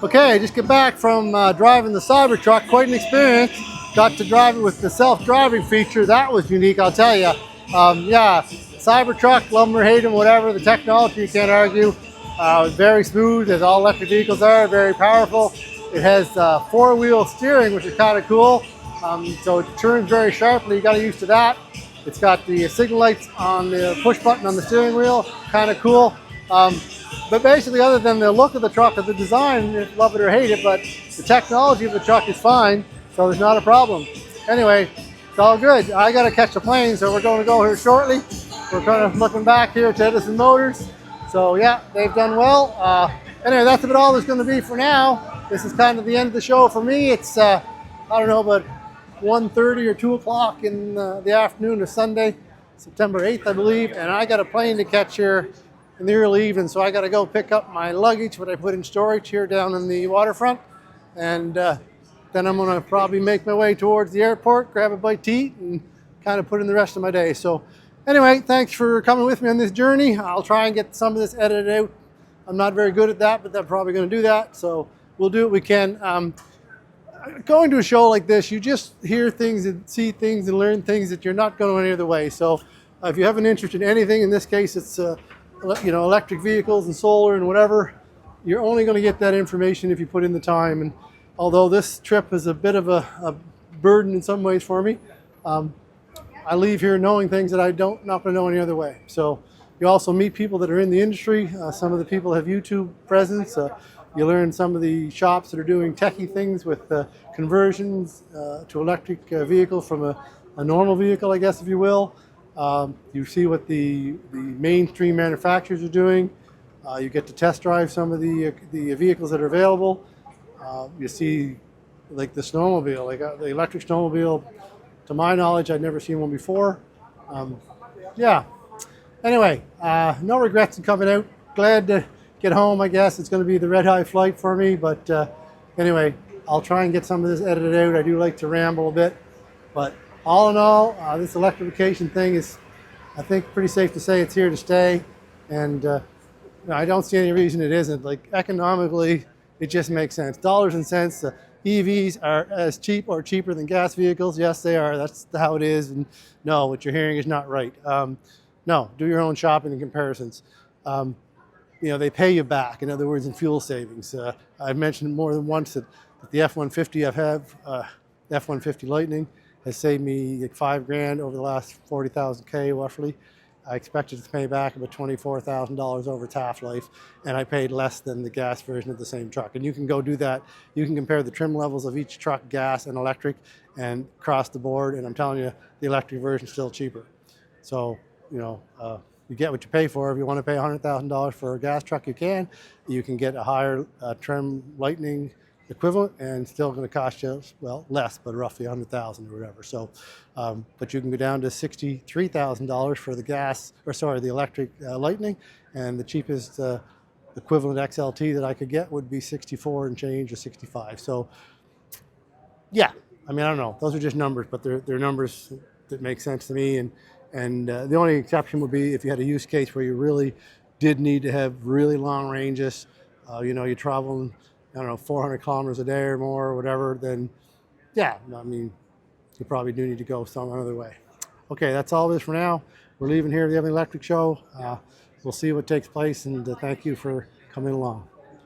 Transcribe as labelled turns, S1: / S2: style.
S1: Okay, I just get back from driving the Cybertruck. Quite an experience. Got to drive it with the self-driving feature. That was unique, I'll tell you. Yeah, Cybertruck, love them or hate them, whatever. The technology, you can't argue. Very smooth, as all electric vehicles are. Very powerful. It has four-wheel steering, which is kind of cool. So it turns very sharply. You got to get used to that. It's got the signal lights on the push button on the steering wheel. Kind of cool. But basically, other than the look of the truck or the design, love it or hate it, but the technology of the truck is fine, so there's not a problem. Anyway, it's all good. I got to catch the plane, so we're going to go here shortly. We're kind of looking back here to Edison Motors. So yeah, they've done well. Anyway, that's about all there's going to be for now. This is kind of the end of the show for me. It's, I don't know, about 1:30 or 2 o'clock in the afternoon of Sunday, September 8th, I believe, and I got a plane to catch here in the early evening, so I got to go pick up my luggage, what I put in storage here down in the waterfront, and then I'm going to probably make my way towards the airport, grab a bite to eat, and kind of put in the rest of my day. So anyway, thanks for coming with me on this journey. I'll try and get some of this edited out. I'm not very good at that, but I'm probably going to do that, so we'll do what we can. Going to a show like this, you just hear things and see things and learn things that you're not going any other way. So if you have an interest in anything, in this case it's electric vehicles and solar and whatever, you're only going to get that information if you put in the time. And although this trip is a bit of a burden in some ways for me, I leave here knowing things that not going to know any other way. So you also meet people that are in the industry. Some of the people have YouTube presence. You learn some of the shops that are doing techie things with conversions to electric vehicles from a normal vehicle, I guess, if you will. You see what the mainstream manufacturers are doing. You get to test drive some of the vehicles that are available. You see, like the snowmobile, like the electric snowmobile. To my knowledge, I'd never seen one before. Yeah. Anyway, no regrets in coming out. Glad to get home, I guess. It's going to be the red-eye flight for me, but anyway, I'll try and get some of this edited out. I do like to ramble a bit, but all in all, this electrification thing is, I think, pretty safe to say it's here to stay, and I don't see any reason it isn't. Like, economically, it just makes sense. Dollars and cents, EVs are as cheap or cheaper than gas vehicles. Yes, they are. That's how it is, and no, what you're hearing is not right. No, do your own shopping and comparisons. They pay you back, in other words, in fuel savings. I've mentioned more than once that the F-150 F-150 Lightning has saved me like $5,000 over the last 40,000 K roughly. I expected to pay back about $24,000 over its half-life, and I paid less than the gas version of the same truck. And you can go do that. You can compare the trim levels of each truck, gas and electric, and across the board, and I'm telling you, the electric version is still cheaper. So, you get what you pay for. If you want to pay $100,000 for a gas truck, you can. You can get a higher trim Lightning equivalent, and still going to cost you, well, less, but roughly $100,000 or whatever. So, but you can go down to $63,000 for the electric Lightning, and the cheapest equivalent XLT that I could get would be 64 and change or 65. So, yeah, I mean, I don't know. Those are just numbers, but they're numbers that make sense to me. And the only exception would be if you had a use case where you really did need to have really long ranges, you're traveling, 400 kilometers a day or more or whatever, then yeah, I mean, you probably do need to go some other way. Okay, that's all this for now. We're leaving here to the Electric Show. We'll see what takes place, and thank you for coming along.